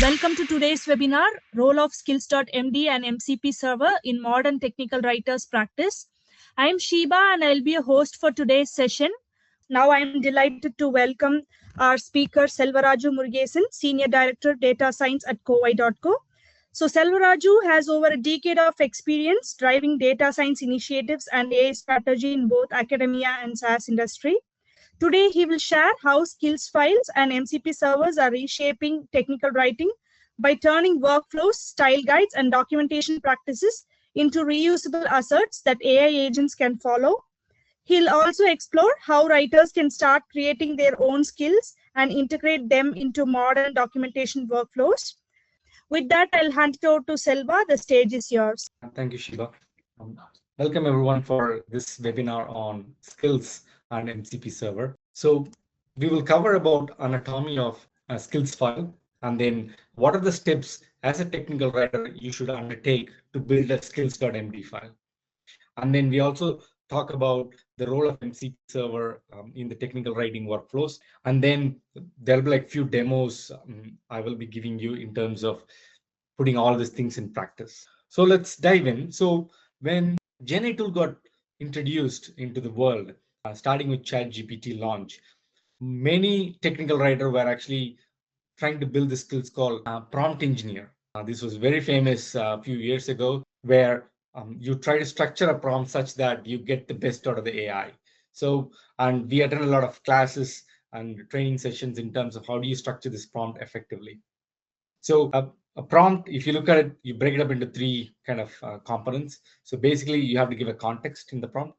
Welcome to today's webinar, Role of Skills.md and MCP Server in Modern Technical Writers Practice. I am Sheba and I'll be a host for today's session. Now I am delighted to welcome our speaker, Selvaraju Murugesan, Senior Director, Data Science at Kowai.co. So Selvaraju has over a decade of experience driving data science initiatives and AI strategy in both academia and SaaS industry. Today, he will share how skills files and MCP servers are reshaping technical writing by turning workflows, style guides, and documentation practices into reusable assets that AI agents can follow. He'll also explore how writers can start creating their own skills and integrate them into modern documentation workflows. With that, I'll hand it over to Selva. The stage is yours. Thank you, Shiva. Welcome everyone for this webinar on skills and MCP server. So we will cover about anatomy of a skills file, and then what are the steps as a technical writer you should undertake to build a skills.md file. And then we also talk about the role of MCP server in the technical writing workflows. And then there'll be like few demos I will be giving you in terms of putting all these things in practice. So let's dive in. So when GenAI tool got introduced into the world, starting with ChatGPT launch, many technical writers were actually trying to build the skills called prompt engineer. This was very famous a few years ago, where you try to structure a prompt such that you get the best out of the AI. So, and we attend a lot of classes and training sessions in terms of how do you structure this prompt effectively. So a prompt, if you look at it, you break it up into three kind of components. So basically, you have to give a context in the prompt,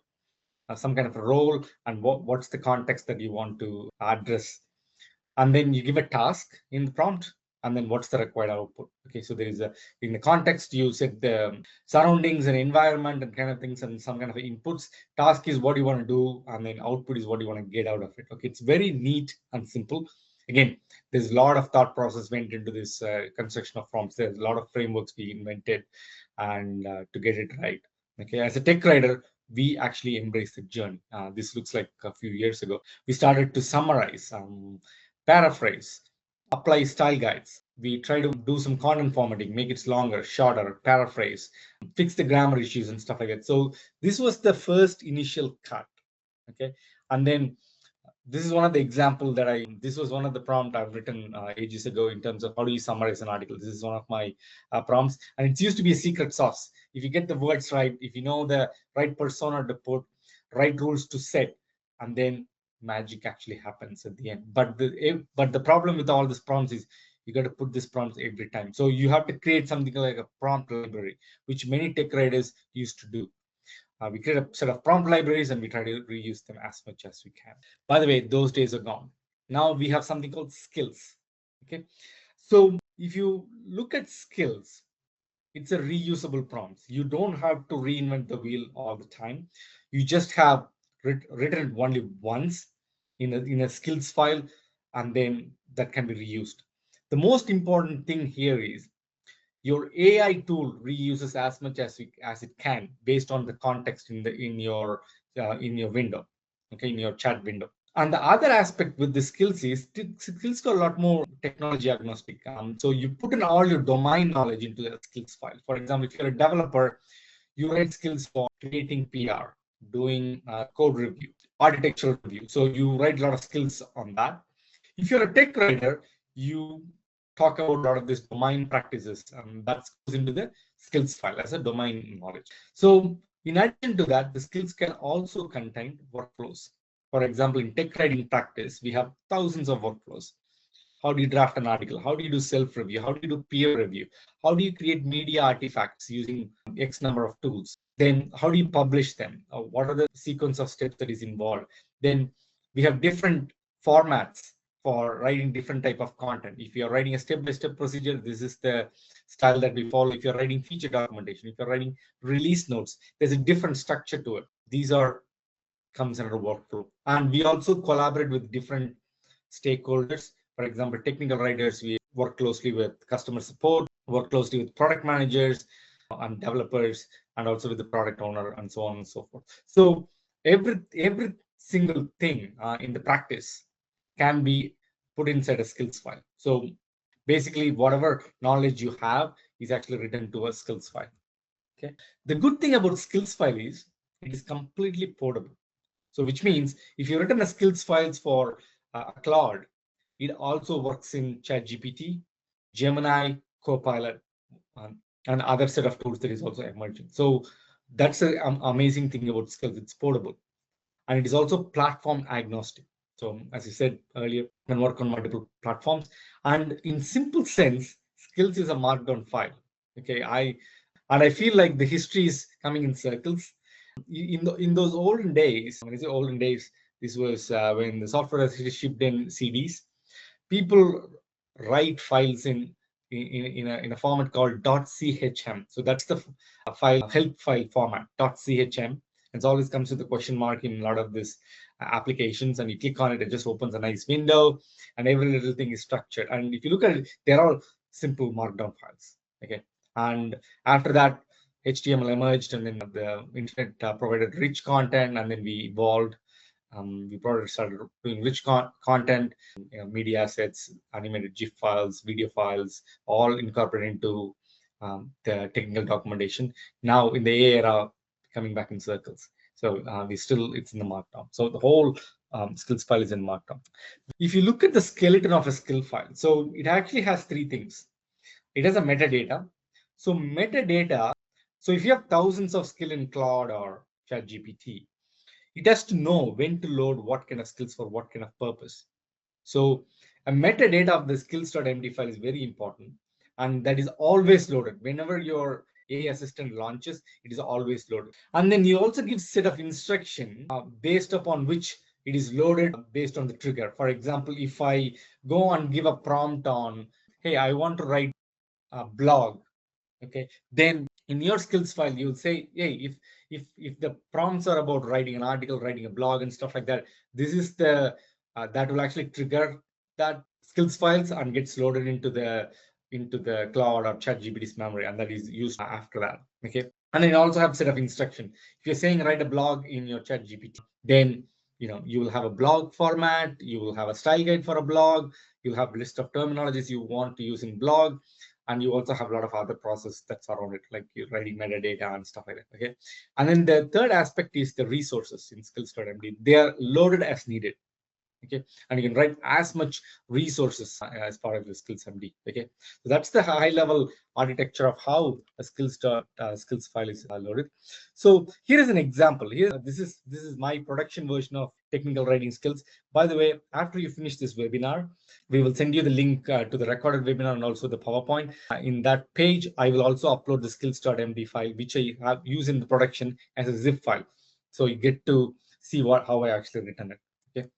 some kind of a role, and what's the context that you want to address. And then you give a task in the prompt, and then what's the required output. Okay, so there is in the context, you set the surroundings and environment and kind of things and some kind of inputs. Task is what you want to do, and then output is what you want to get out of it. Okay, it's very neat and simple. Again, there's a lot of thought process went into this construction of prompts. There's a lot of frameworks being invented and to get it right. Okay, as a tech writer, we actually embrace the journey. This looks like a few years ago. We started to summarize, paraphrase, apply style guides. We try to do some content formatting, make it longer, shorter, paraphrase, fix the grammar issues and stuff like that. So this was the first initial cut. Okay, and then this is one of the examples that this was one of the prompts I've written ages ago in terms of how do you summarize an article. This is one of my prompts, and it used to be a secret sauce. If you get the words right, if you know the right persona to put, right rules to set, and then magic actually happens at the end. But the problem with all these prompts is you got to put these prompts every time. So you have to create something like a prompt library, which many tech writers used to do. We create a set of prompt libraries and we try to reuse them as much as we can. By the way, those days are gone. Now we have something called skills. Okay, so if you look at skills, it's a reusable prompt. You don't have to reinvent the wheel all the time. You just have written it only once in a skills file, and then that can be reused. The most important thing here is your AI tool reuses as much as it can based on the context in your window, okay, in your chat window. And the other aspect with the skills is skills are a lot more technology agnostic. So you put in all your domain knowledge into the skills file. For example, if you're a developer, you write skills for creating PR, doing code review, architectural review. So you write a lot of skills on that. If you're a tech writer, you talk about a lot of these domain practices, and that goes into the skills file as a domain knowledge. So in addition to that, the skills can also contain workflows. For example, in tech writing practice, we have thousands of workflows. How do you draft an article? How do you do self-review? How do you do peer review? How do you create media artifacts using X number of tools? Then how do you publish them? What are the sequence of steps that is involved? Then we have different formats for writing different type of content. If you're writing a step-by-step procedure, this is the style that we follow. If you're writing feature documentation, if you're writing release notes, there's a different structure to it. These comes under workflow. And we also collaborate with different stakeholders. For example, technical writers, we work closely with customer support, work closely with product managers and developers, and also with the product owner, and so on and so forth. So every single thing in the practice can be put inside a skills file. So Basically, whatever knowledge you have is actually written to a skills file. Okay. The good thing about skills file is it is completely portable. So which means if you've written a skills files for Claude, it also works in ChatGPT, Gemini, Copilot, and other set of tools that is also emerging. So that's an amazing thing about skills. It's portable, and it is also platform agnostic. So as I said earlier, you can work on multiple platforms. And in simple sense, skills is a markdown file. Okay, I feel like the history is coming in circles. In those olden days, when I say olden days, this was when the software was shipped in CDs. People write files in a format called .chm. So that's the file help file format .chm. It always comes with a question mark in a lot of these applications, and you click on it, it just opens a nice window, and every little thing is structured. And if you look at it, they're all simple markdown files. Okay, and after that, HTML emerged, and then the internet provided rich content, and then we evolved. We probably started doing rich content, media assets, animated GIF files, video files, all incorporated into the technical documentation. Now in the AI era, coming back in circles. So it's in the markdown. So the whole skills file is in markdown. If you look at the skeleton of a skill file, so it actually has three things. It has a metadata. So metadata, so if you have thousands of skill in Claude or ChatGPT, it has to know when to load what kind of skills for what kind of purpose. So a metadata of the skills.md file is very important, and that is always loaded. Whenever your AI assistant launches, it is always loaded. And then you also give set of instruction based upon which it is loaded based on the trigger. For example, if I go and give a prompt on, hey, I want to write a blog, okay, then in your skills file you'll say, hey, if the prompts are about writing an article, writing a blog and stuff like that, this is the that will actually trigger that skills files and gets loaded into the Cloud or ChatGPT's memory, and that is used after that. Okay, and then you also have set of instruction. If you're saying write a blog in your ChatGPT, then you will have a blog format, you will have a style guide for a blog, you'll have a list of terminologies you want to use in blog, and you also have a lot of other process that's around it, like you're writing metadata and stuff like that. Okay, and then the third aspect is the resources in skills.md. They are loaded as needed. Okay, and you can write as much resources as far as the skills.md. Okay, so that's the high level architecture of how a skills file is loaded. So here is an example. Here, this is my production version of technical writing skills. By the way, after you finish this webinar, we will send you the link to the recorded webinar and also the PowerPoint. In that page, I will also upload the skills.md file, which I have used in the production as a zip file. So you get to see how I actually written it. Okay.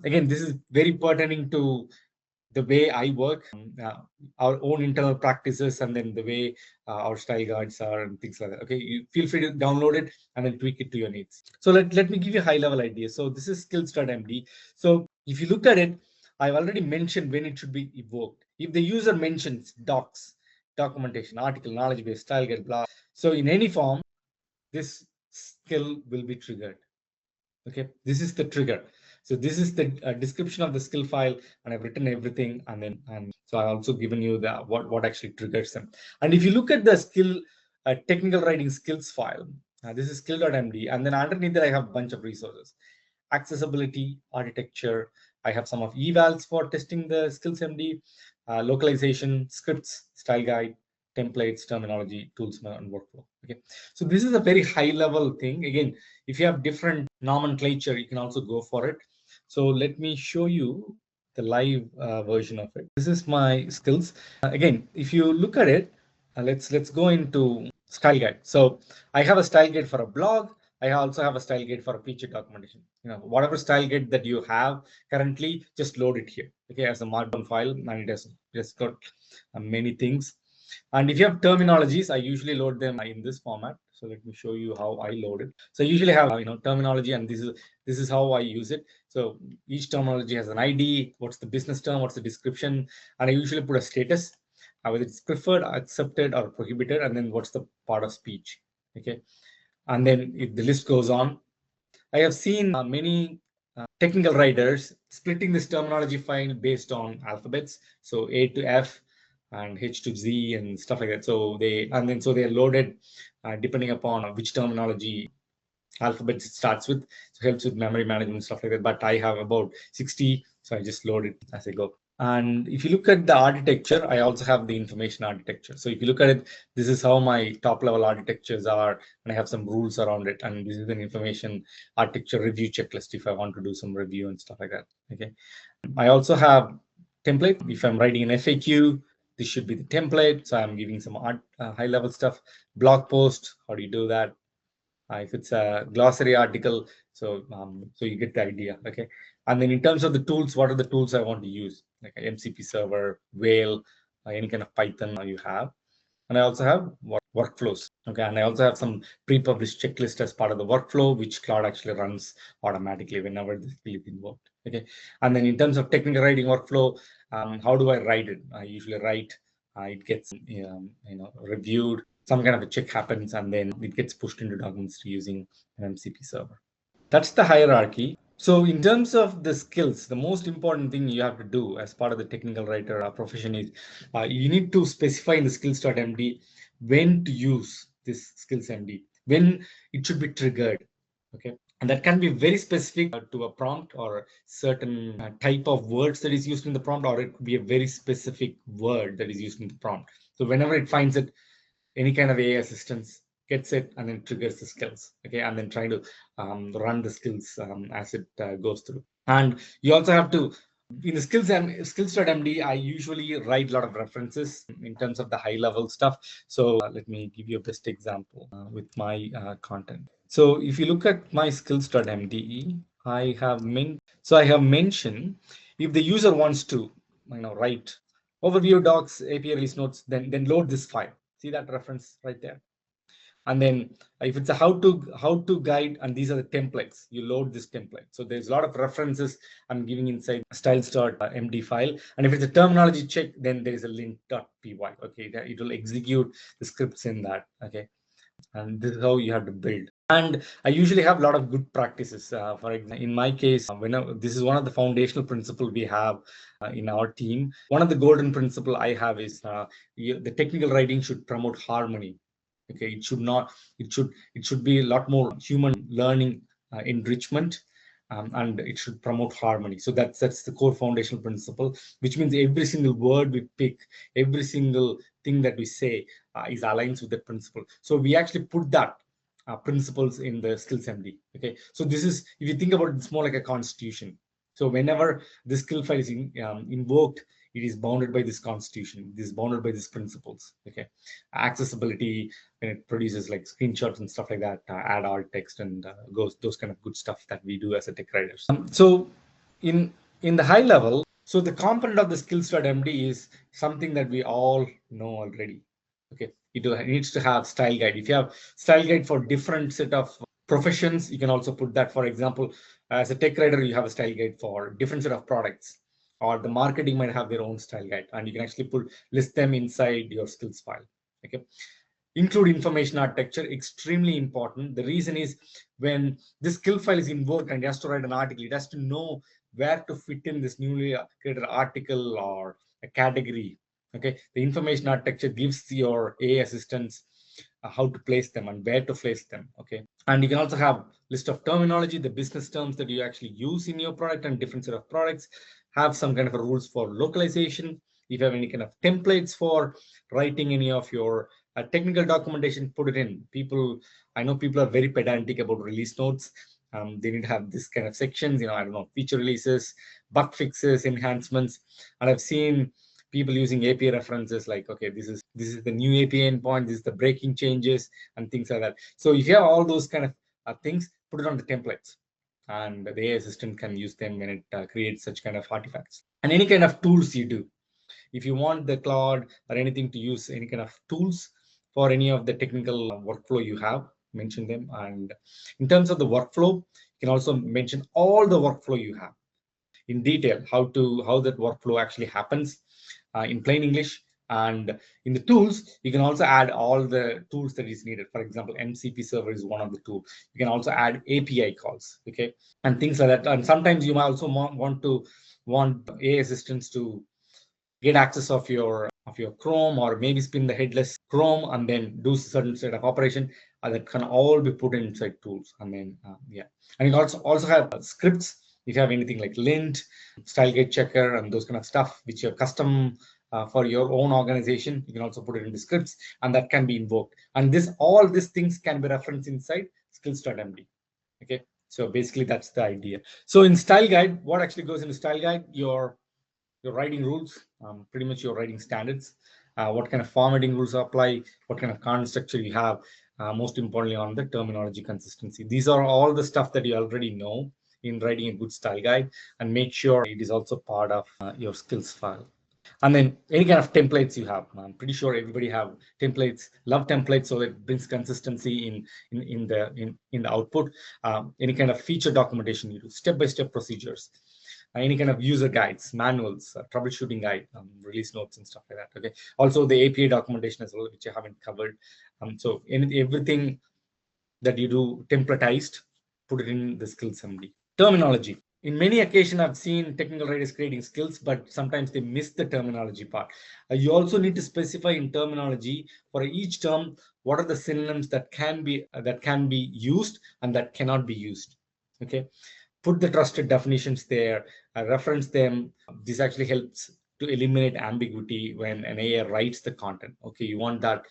Again, this is very pertaining to the way I work, our own internal practices, and then the way our style guides are and things like that. Okay, you feel free to download it and then tweak it to your needs. So let me give you a high level idea. So this is skills.md. So if you look at it, I've already mentioned when it should be evoked. If the user mentions docs, documentation, article, knowledge base, style guide, blah. So in any form, this skill will be triggered. Okay, this is the trigger. So this is the description of the skill file, and I've written everything, and so I've also given you the what actually triggers them. And if you look at the skill technical writing skills file, this is skill.md, and then underneath that I have a bunch of resources: accessibility, architecture. I have some of evals for testing the skills.md, localization, scripts, style guide, templates, terminology, tools, and workflow. Okay, so this is a very high level thing. Again, if you have different nomenclature, you can also go for it. So let me show you the live version of it. This is my skills. Again, if you look at it, let's go into style guide. So I have a style guide for a blog. I also have a style guide for a feature documentation. Whatever style guide that you have currently, just load it here. Okay, as a markdown file, and it has just got many things. And if you have terminologies, I usually load them in this format. So let me show you how I load it. So I usually have terminology, and this is how I use it. So each terminology has an ID, what's the business term, what's the description, and I usually put a status, whether it's preferred, accepted, or prohibited, and then what's the part of speech. Okay, and then if the list goes on, I have seen many technical writers splitting this terminology file based on alphabets. So A to F, and H to Z and stuff like that. So they are loaded depending upon which terminology alphabet it starts with. So helps with memory management, stuff like that. But I have about 60, so I just load it as I go. And if you look at the architecture, I also have the information architecture. So if you look at it, this is how my top level architectures are, and I have some rules around it. And this is an information architecture review checklist if I want to do some review and stuff like that. Okay. I also have template. If I'm writing an FAQ, this should be the template. So I'm giving some high level stuff. Blog post, how do you do that? If it's a glossary article, so you get the idea. Okay. And then in terms of the tools, what are the tools I want to use? Like a MCP server, Whale, any kind of Python you have. And I also have workflows. Okay. And I also have some pre-published checklist as part of the workflow, which Cloud actually runs automatically whenever the skill is invoked. Okay. And then in terms of technical writing workflow, how do I write it? I usually write, it gets reviewed, some kind of a check happens, and then it gets pushed into Document360 using an MCP server. That's the hierarchy. So in terms of the skills, the most important thing you have to do as part of the technical writer profession is you need to specify in the skills.md when to use this skills.md, when it should be triggered. Okay. And that can be very specific to a prompt or a certain type of words that is used in the prompt, or it could be a very specific word that is used in the prompt. So whenever it finds it, any kind of AI assistance gets it and then triggers the skills. Okay. And then trying to run the skills as it goes through. And you also have to, in the skills.md, I usually write a lot of references in terms of the high level stuff. So let me give you a best example with my content. So if you look at my skills.md, I have mentioned if the user wants to write overview docs, API release notes, then load this file. See that reference right there. And then if it's a how to guide, and these are the templates, you load this template. So there's a lot of references I'm giving inside styles.md file. And if it's a terminology check, then there is a link.py. Okay, it will execute the scripts in that. Okay. And this is how you have to build. And I usually have a lot of good practices. For example, in my case, this is one of the foundational principles we have in our team. One of the golden principle I have is the technical writing should promote harmony. Okay, it should be a lot more human learning enrichment, and it should promote harmony. So that's the core foundational principle, which means every single word we pick, every single thing that we say is aligns with that principle. So we actually put that principles in the skills.md. Okay, so this is, if you think about it, it's more like a constitution. So whenever the skill file is invoked, it is bounded by this constitution. It is bounded by these principles. Okay, accessibility, when it produces like screenshots and stuff like that, add alt text and those kind of good stuff that we do as a tech writers. So in the high level, so the component of the skills.md is something that we all know already. Okay, it needs to have style guide. If you have style guide for different set of professions, you can also put that. For example, as a tech writer, you have a style guide for different set of products, or the marketing might have their own style guide, and you can actually list them inside your skills file. Okay, include information architecture, extremely important. The reason is when this skill file is invoked and it has to write an article, it has to know where to fit in this newly created article or a category. Okay, the information architecture gives your AI assistants how to place them and where to place them. Okay, and you can also have list of terminology, the business terms that you actually use in your product and different set of products. Have some kind of rules for localization. If you have any kind of templates for writing any of your technical documentation, put it in. I know people are very pedantic about release notes. They need to have this kind of sections, I don't know, feature releases, bug fixes, enhancements. And I've seen people using API references like, okay, this is the new API endpoint, this is the breaking changes and things like that. So if you have all those kind of things, put it on the templates, and the AI assistant can use them when it creates such kind of artifacts. And any kind of tools you do, if you want the Claude or anything to use any kind of tools for any of the technical workflow you have, mention them. And in terms of the workflow, you can also mention all the workflow you have in detail, how that workflow actually happens in plain English. And in the tools, you can also add all the tools that is needed. For example, MCP server is one of the tools. You can also add API calls, okay, and things like that. And sometimes you might also want AI assistants to get access of your your Chrome, or maybe spin the headless Chrome and then do certain set of operation that can all be put inside tools. And then yeah, and you also have scripts if you have anything like lint, style guide checker, and those kind of stuff which are custom for your own organization. You can also put it in the scripts, and that can be invoked. And all these things can be referenced inside Skills.md. Okay, so basically that's the idea. So in style guide, what actually goes into style guide? Your writing rules, pretty much your writing standards, what kind of formatting rules apply, what kind of content structure you have, most importantly on the terminology consistency. These are all the stuff that you already know in writing a good style guide, and make sure it is also part of your skills file. And then any kind of templates you have. I'm pretty sure everybody have templates, love templates, so it brings consistency in the output. Any kind of feature documentation you do, step-by-step procedures, any kind of user guides, manuals, troubleshooting guide, release notes and stuff like that. Okay. Also the API documentation as well, which I haven't covered. So everything that you do templatized, put it in the Skills MD. Terminology. In many occasions, I've seen technical writers creating skills, but sometimes they miss the terminology part. You also need to specify in terminology for each term what are the synonyms that can be used and that cannot be used. Okay, put the trusted definitions there, reference them. This actually helps to eliminate ambiguity when an AI writes the content. Okay, you want that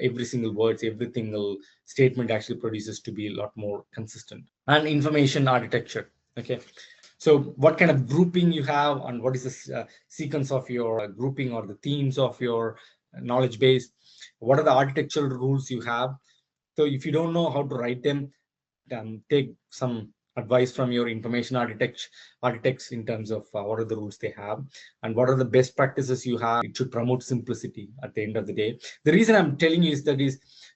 every single words, every single statement actually produces to be a lot more consistent. And information architecture. Okay, so what kind of grouping you have, and what is the sequence of your grouping or the themes of your knowledge base? What are the architectural rules you have? So if you don't know how to write them, take some advice from your information architects in terms of what are the rules they have and what are the best practices you have. It should promote simplicity at the end of the day. The reason I'm telling you is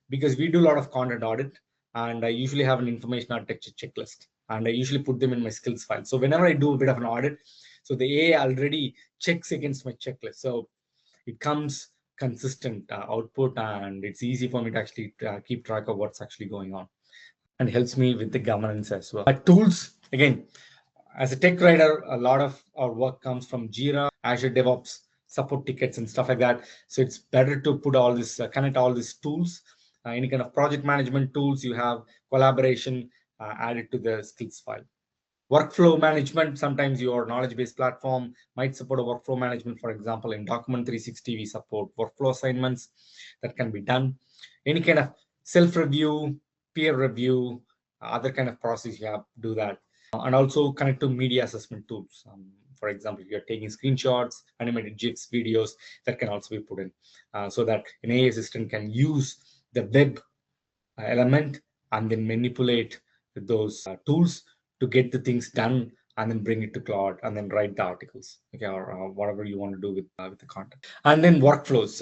because we do a lot of content audit, and I usually have an information architecture checklist, and I usually put them in my skills file. So whenever I do a bit of an audit, so the AI already checks against my checklist. So it comes consistent output, and it's easy for me to actually keep track of what's actually going on, and helps me with the governance as well. Tools, again, as a tech writer, a lot of our work comes from Jira, Azure DevOps, support tickets and stuff like that. So it's better to put all this, connect all these tools, any kind of project management tools you have, collaboration, added to the skills file. Workflow management, sometimes your knowledge-based platform might support a workflow management. For example, in Document360, we support workflow assignments that can be done. Any kind of self-review, peer review, other kind of process you have to do that. And also connect to media assessment tools. For example, if you're taking screenshots, animated GIFs, videos, that can also be put in so that an AI assistant can use the web element and then manipulate those tools to get the things done, and then bring it to Claude and then write the articles, okay, or whatever you want to do with the content. And then workflows.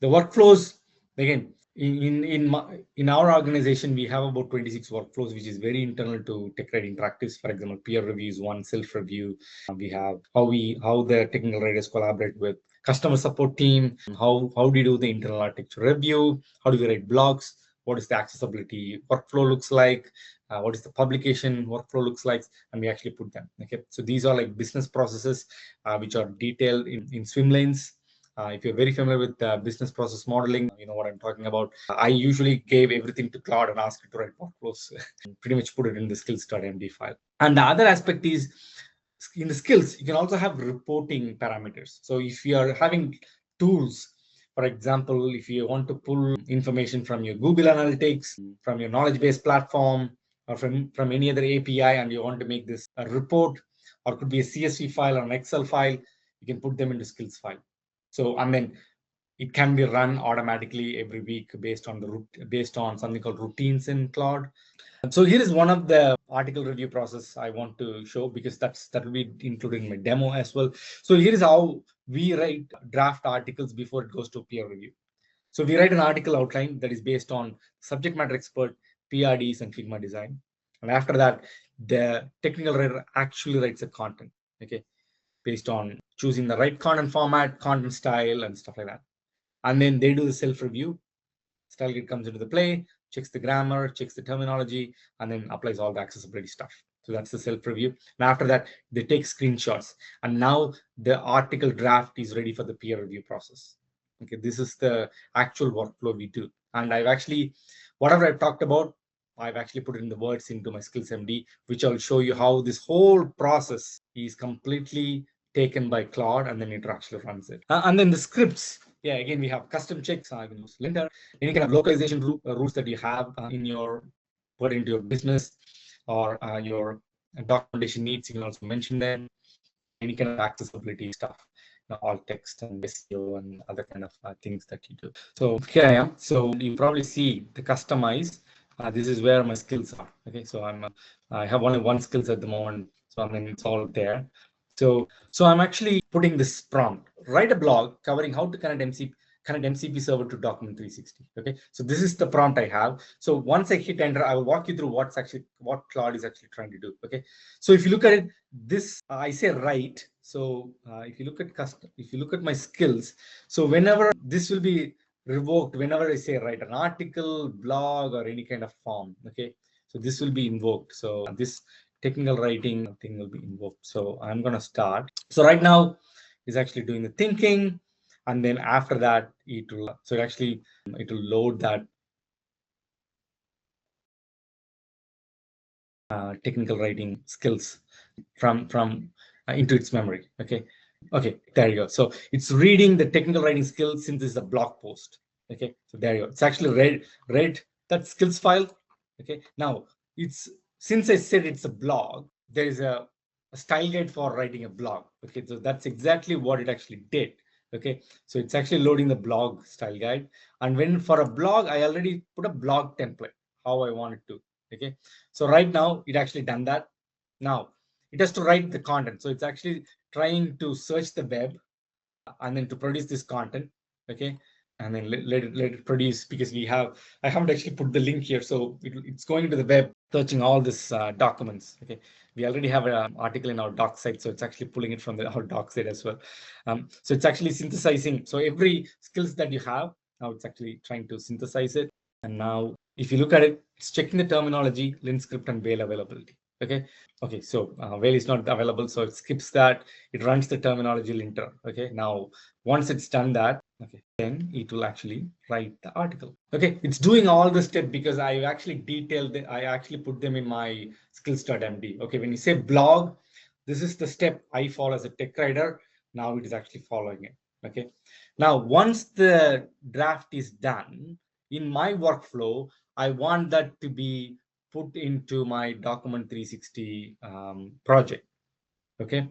The workflows, again, in our organization, we have about 26 workflows, which is very internal to tech writing practice. For example, peer reviews, one self-review. We have how the technical writers collaborate with customer support team. How do you do the internal architecture review? How do we write blogs? What is the accessibility workflow looks like? What is the publication workflow looks like? And we actually put them. Okay, so these are like business processes which are detailed in swim lanes. If you're very familiar with business process modeling, you know what I'm talking about. I usually gave everything to Claude and asked it to write workflows. Pretty much put it in the skills.md file. And the other aspect is in the skills, you can also have reporting parameters. So if you are having tools, for example, if you want to pull information from your Google Analytics, from your knowledge-based platform, or from any other API, and you want to make this a report, or it could be a CSV file or an Excel file, you can put them into skills file. So, and then it can be run automatically every week based on something called routines in Claude. So here is one of the article review process I want to show, because that will be included in my demo as well. So here is how we write draft articles before it goes to peer review. So we write an article outline that is based on subject matter expert, PRDs, and Figma design. And after that, the technical writer actually writes the content, okay, based on choosing the right content format, content style, and stuff like that. And then they do the self-review. Style guide comes into the play, checks the grammar, checks the terminology, and then applies all the accessibility stuff. So that's the self-review. And after that, they take screenshots. And now the article draft is ready for the peer review process. Okay, this is the actual workflow we do. And I've actually, whatever I've talked about, I've actually put in the words into my Skills.md, which I'll show you how this whole process is completely taken by Claude, and then it actually runs it. And then the scripts. Yeah, again, we have custom checks. I can use Linter, any kind of localization rules that you have in your, put into your business or your documentation needs. You can also mention them. Any kind of accessibility stuff, alt text and SEO and other kind of things that you do. So here I am. So you probably see the customize. This is where my skills are. Okay, so I have only one skills at the moment. So I mean, it's all there. So I'm actually putting this prompt, write a blog covering how to connect MCP server to Document360. Okay, so this is the prompt I have. So once I hit enter, I will walk you through what Claude is actually trying to do. Okay, so if you look at it, this I say write. So if you look at my skills, so whenever this will be revoked, whenever I say write an article, blog, or any kind of form. Okay, so this will be invoked. So this technical writing thing will be invoked. So I'm going to start. So right now is actually doing the thinking, and then after that it will load that technical writing skills from into its memory. Okay, there you go. So it's reading the technical writing skills since it's a blog post. Okay, so there you go. It's actually read that skills file. Okay, now it's, since I said it's a blog, there is a style guide for writing a blog. Okay, so that's exactly what it actually did. Okay, so it's actually loading the blog style guide, and when for a blog, I already put a blog template how I want it to. Okay, so right now it actually done that. Now it has to write the content. So it's actually trying to search the web and then to produce this content. Okay, and then let it produce, because I haven't actually put the link here. So it's going to the web, searching all this documents. Okay, we already have an article in our doc site, so it's actually pulling it from our doc site as well. So it's actually synthesizing. So every skills that you have, now it's actually trying to synthesize it. And now if you look at it, it's checking the terminology, lint script, and whale availability. Okay, so whale is not available, so it skips that. It runs the terminology linter. Okay, now once it's done that, okay, then it will actually write the article. Okay, it's doing all the steps because I actually detailed it. I actually put them in my Skills.md. Okay, when you say blog, this is the step I follow as a tech writer. Now it is actually following it. Okay, now once the draft is done, in my workflow, I want that to be put into my Document360 project. Okay,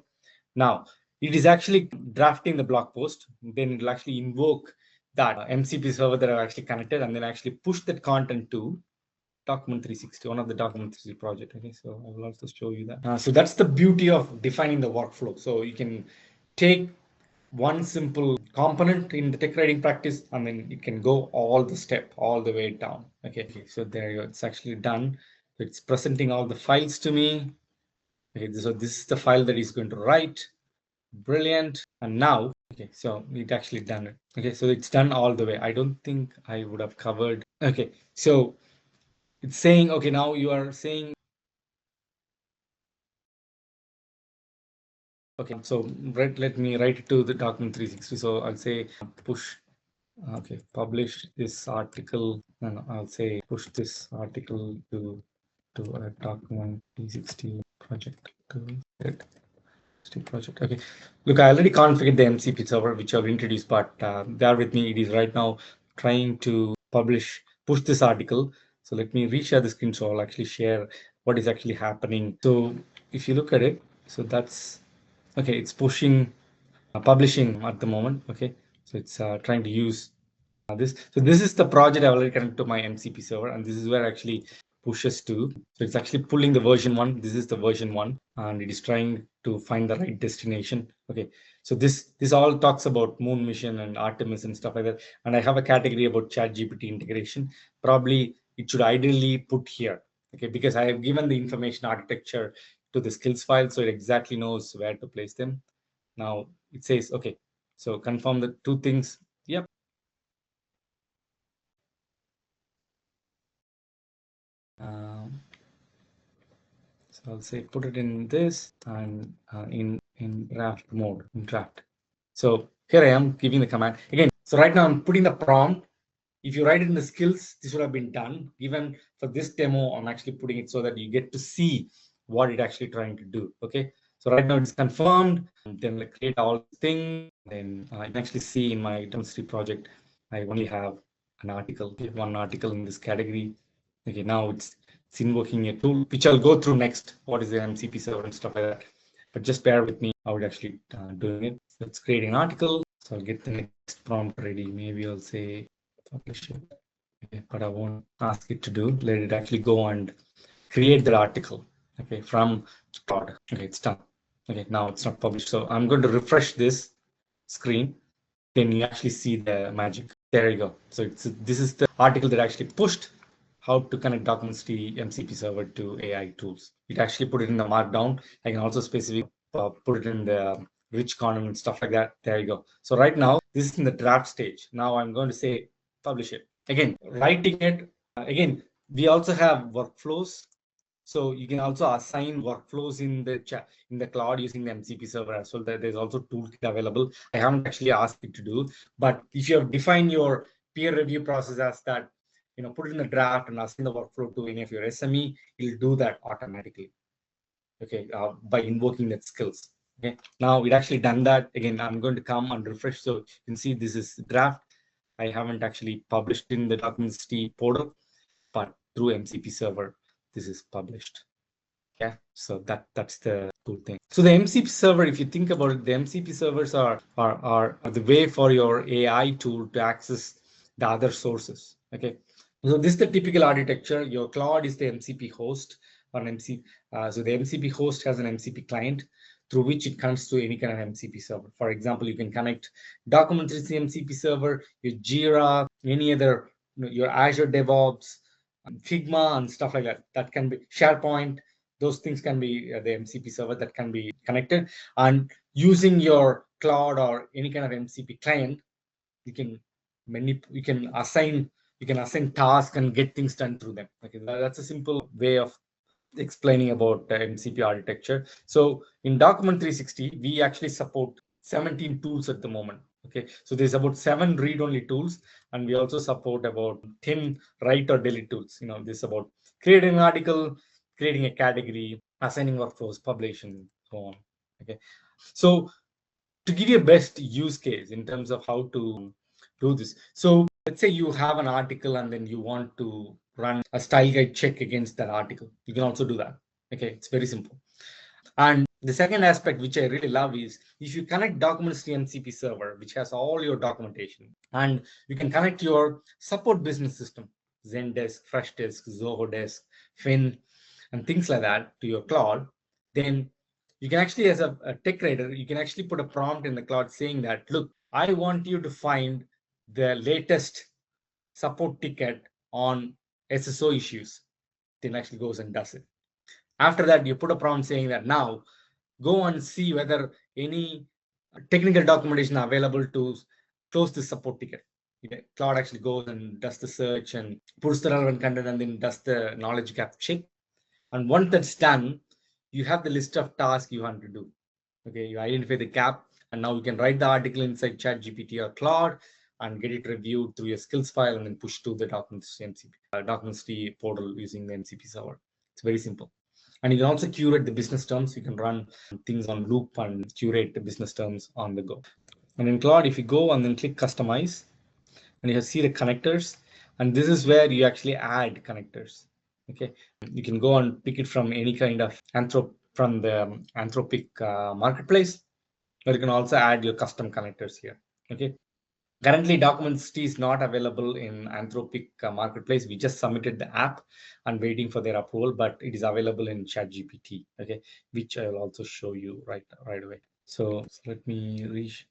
now it is actually drafting the blog post. Then it will actually invoke that MCP server that I've actually connected, and then actually push that content to Document360, one of the Document360 project. Okay, so I will also show you that. So that's the beauty of defining the workflow. So you can take one simple component in the tech writing practice, and then it can go all the way down. Okay, so there you go. It's actually done. It's presenting all the files to me. Okay, so this is the file that is going to write. Brilliant. And now, okay, so it actually done it. Okay, so it's done all the way. I don't think I would have covered. Okay, so it's saying, okay, now you are saying, okay, so let me write it to the Document360. So I'll say push. Okay, publish this article, and I'll say push this article to a Document360 project. Okay, look, I already configured the MCP server which I've introduced, but bear with me. It is right now trying to push this article. So let me reshare the screen, so I'll actually share what is actually happening. So if you look at it, so that's okay. It's pushing, publishing at the moment. Okay, so it's trying to use this. So this is the project I already connected to my MCP server, and this is where actually pushes to. So it's actually pulling the version 1. This is the version 1, and it is trying to find the right destination. Okay, so this all talks about Moon mission and Artemis and stuff like that. And I have a category about ChatGPT integration. Probably it should ideally put here. Okay, because I have given the information architecture to the skills file, so it exactly knows where to place them. Now it says, okay, so confirm the two things. Yep. So I'll say put it in this, and in draft mode, in draft. So here I am giving the command. Again, So right now I'm putting the prompt. If you write it in the skills, this would have been done. Even for this demo, I'm actually putting it so that you get to see what it actually trying to do. Okay. So right now it's confirmed. Then like create all these things. Then you can actually see in my Document360 project, I only have an article, one article in this category. Okay, now it's invoking a tool, which I'll go through next. What is the MCP server and stuff like that. But just bear with me. I would actually doing it. Let's create an article. So I'll get the next prompt ready. Maybe I'll say publish it. Okay, but I won't ask it to do. Let it actually go and create the article. Okay, from Claude. Okay, it's done. Okay, now it's not published. So I'm going to refresh this screen. Then you actually see the magic. There you go. So this is the article that actually pushed how to connect Document360 MCP server to AI tools. It actually put it in the markdown. I can also specifically put it in the rich column and stuff like that. There you go. So right now, this is in the draft stage. Now I'm going to say publish it. Again, writing it. Again, we also have workflows. So you can also assign workflows in the cloud using the MCP server as well. There's also toolkit available. I haven't actually asked it to do, but if you have defined your peer review process as that, put it in a draft and assign the workflow to any of your SME, it'll do that automatically. Okay, by invoking that skills. Okay, now it actually done that. Again, I'm going to come and refresh. So you can see this is draft. I haven't actually published in the Document360 portal, but through MCP server, this is published. Yeah, so that's the cool thing. So the MCP server, if you think about it, the MCP servers are the way for your AI tool to access the other sources. Okay, so this is the typical architecture. Your cloud is the MCP host or MC. So the MCP host has an MCP client through which it connects to any kind of MCP server. For example, you can connect Document360 MCP server, your Jira, any other, your Azure DevOps, Figma and stuff like that. That can be SharePoint. Those things can be the MCP server that can be connected. And using your cloud or any kind of MCP client, you can assign tasks and get things done through them. Okay, that's a simple way of explaining about MCP architecture. So in Document360, we actually support 17 tools at the moment. Okay, so there's about 7 read-only tools, and we also support about 10 write or delete tools. This is about creating an article, creating a category, assigning workflows, publishing, so on. Okay, so to give you a best use case in terms of how to do this. So let's say you have an article and then you want to run a style guide check against that article. You can also do that. Okay, it's very simple. And the second aspect, which I really love, is if you connect Document360 MCP server, which has all your documentation, and you can connect your support business system, Zendesk, Freshdesk, Zoho Desk, Fin, and things like that to your cloud, then you can actually, as a tech writer, you can actually put a prompt in the cloud saying that, look, I want you to find the latest support ticket on SSO issues. Then actually goes and does it. After that, you put a prompt saying that now go and see whether any technical documentation available to close the support ticket. Cloud actually goes and does the search and puts the relevant content and then does the knowledge gap check. And once that's done, you have the list of tasks you want to do. Okay, you identify the gap, and now you can write the article inside ChatGPT or Claude and get it reviewed through your skills file and then push to the Document360 portal using the MCP server. It's very simple. And you can also curate the business terms. You can run things on loop and curate the business terms on the go. And in Claude, if you go and then click customize, and you see the connectors, and this is where you actually add connectors. Okay, you can go and pick it from any kind of from the Anthropic marketplace, or you can also add your custom connectors here. Okay, currently Document360 is not available in Anthropic marketplace. We just submitted the app and waiting for their approval, but it is available in ChatGPT. Okay, which I will also show you right away. So let me reach.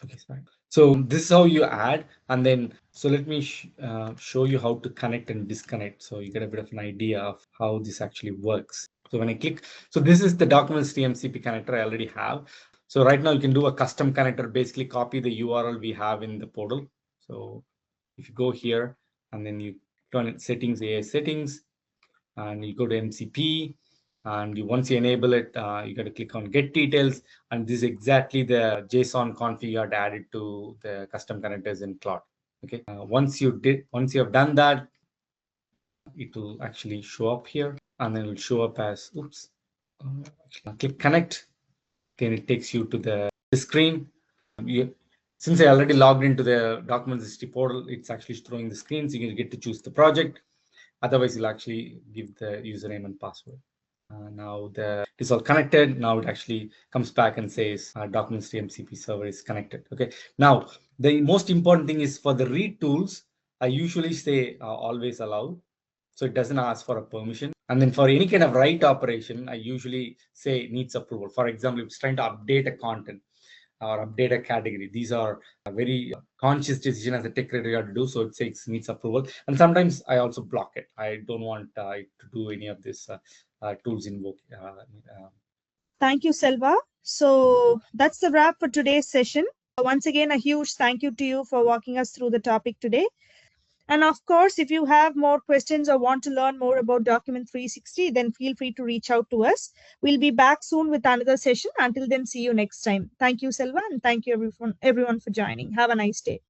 Okay, sorry. So this is how you add, and then so let me show you how to connect and disconnect, so you get a bit of an idea of how this actually works. So when I click, so this is the Document360 MCP connector I already have. So right now you can do a custom connector, basically copy the URL we have in the portal. So if you go here and then you turn it settings, AI settings, and you go to MCP, And once you enable it, you got to click on get details, and this is exactly the JSON config you had added to the custom connectors in Cloud. Okay, once you have done that, it will actually show up here, and then it will show up as click connect. Then it takes you to the screen. Since I already logged into the Document360 portal, it's actually showing the screen, so you get to choose the project. Otherwise, you'll actually give the username and password. Now it's all connected. Now it actually comes back and says Document360 MCP server is connected. Okay. Now the most important thing is for the read tools, I usually say always allow, so it doesn't ask for a permission. And then for any kind of write operation, I usually say needs approval. For example, if it's trying to update a content or update a category, these are a very conscious decision as a tech writer you have to do. So it says needs approval. And sometimes I also block it. I don't want it to do any of this tools invoke. Thank you, Selva. So that's the wrap for today's session. Once again, a huge thank you to you for walking us through the topic today. And of course, if you have more questions or want to learn more about Document 360, then feel free to reach out to us. We'll be back soon with another session. Until then, see you next time. Thank you, Selva, and thank you everyone for joining. Have a nice day.